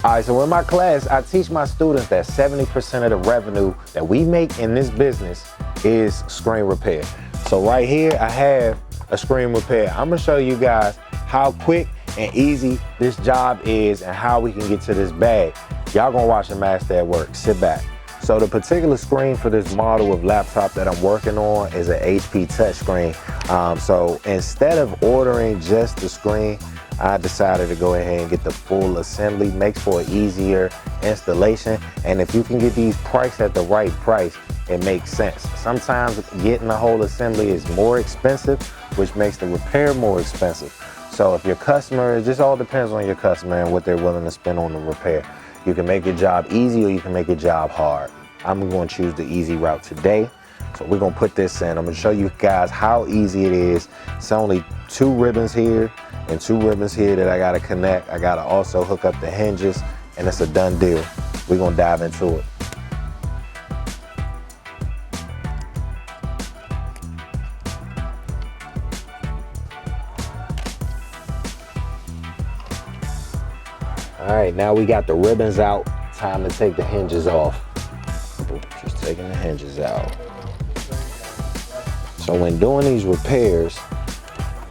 All right, so in my class, I teach my students that 70% of the revenue that we make in this business is screen repair. So right here, I have a screen repair. I'm gonna show you guys how quick and easy this job is and how we can get to this bag. Y'all gonna watch the master at work. Sit back. So the particular screen for this model of laptop that I'm working on is an HP touchscreen. So instead of ordering just the screen, I decided to go ahead and get the full assembly. Makes for an easier installation. And if you can get these priced at the right price, it makes sense. Sometimes getting the whole assembly is more expensive, which makes the repair more expensive. So if your customer, it just all depends on your customer and what they're willing to spend on the repair. You can make your job easy or you can make your job hard. I'm going to choose the easy route today. So we're going to put this in. I'm going to show you guys how easy it is. It's only 2 ribbons here and 2 ribbons here that I got to connect. I got to also hook up the hinges, and it's a done deal. We're going to dive into it. All right, now we got the ribbons out. Time to take the hinges off. Just taking the hinges out. So when doing these repairs,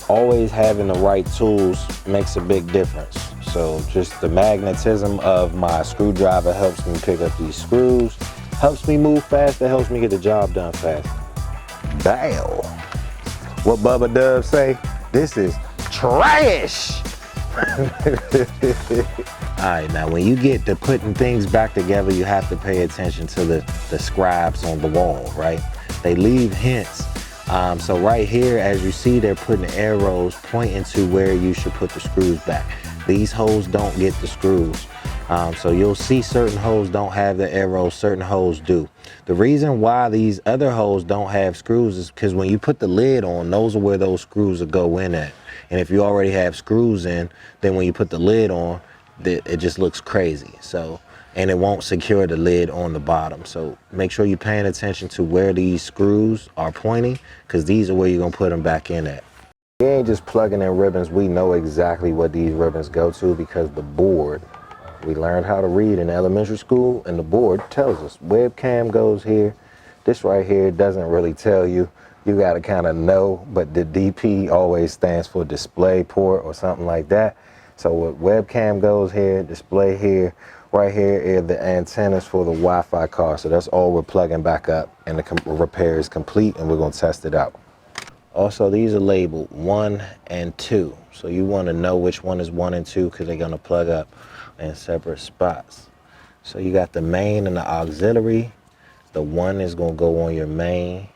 always having the right tools makes a big difference. So just the magnetism of my screwdriver helps me pick up these screws, helps me move faster, helps me get the job done faster. Bam! What Bubba Dub say? This is trash! All right, now when you get to putting things back together, you have to pay attention to the scribes on the wall, right? They leave hints. So right here, as you see, they're putting arrows pointing to where you should put the screws back. These holes don't get the screws. So you'll see certain holes don't have the arrows, certain holes do. The reason why these other holes don't have screws is because when you put the lid on, those are where those screws will go in at. And if you already have screws in, then when you put the lid on, it just looks crazy. So, and it won't secure the lid on the bottom. So make sure you're paying attention to where these screws are pointing, because these are where you're gonna put them back in at. We ain't just plugging in ribbons. We know exactly what these ribbons go to because the board, we learned how to read in elementary school, and the board tells us webcam goes here. This right here doesn't really tell you. You gotta kind of know, but the DP always stands for display port or something like that. So what webcam goes here, display here, right here are the antennas for the Wi-Fi card. So that's all we're plugging back up, and the repair is complete, and we're gonna test it out. Also, these are labeled 1 and 2. So you wanna know which one is 1 and 2 because they're gonna plug up in separate spots. So you got the main and the auxiliary. The 1 is gonna go on your main,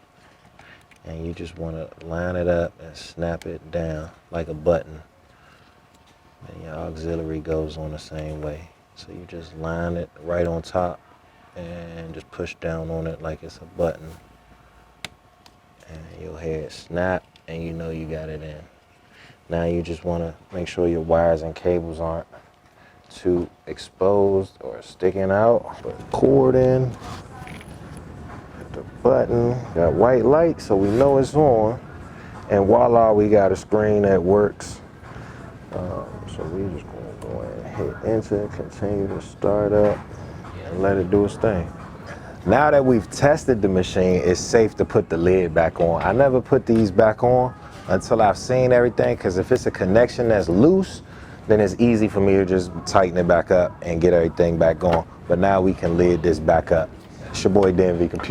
and you just wanna line it up and snap it down like a button. And your auxiliary goes on the same way. So you just line it right on top and just push down on it like it's a button. And you'll hear it snap, and you know you got it in. Now you just want to make sure your wires and cables aren't too exposed or sticking out. Put the cord in, hit the button, got white light so we know it's on, and voila, we got a screen that works. So we just gonna go ahead and hit enter, continue to start up, and let it do its thing. Now that we've tested the machine, it's safe to put the lid back on. I never put these back on until I've seen everything, because if it's a connection that's loose, then it's easy for me to just tighten it back up and get everything back on. But now we can lid this back up. It's your boy DMV Computer.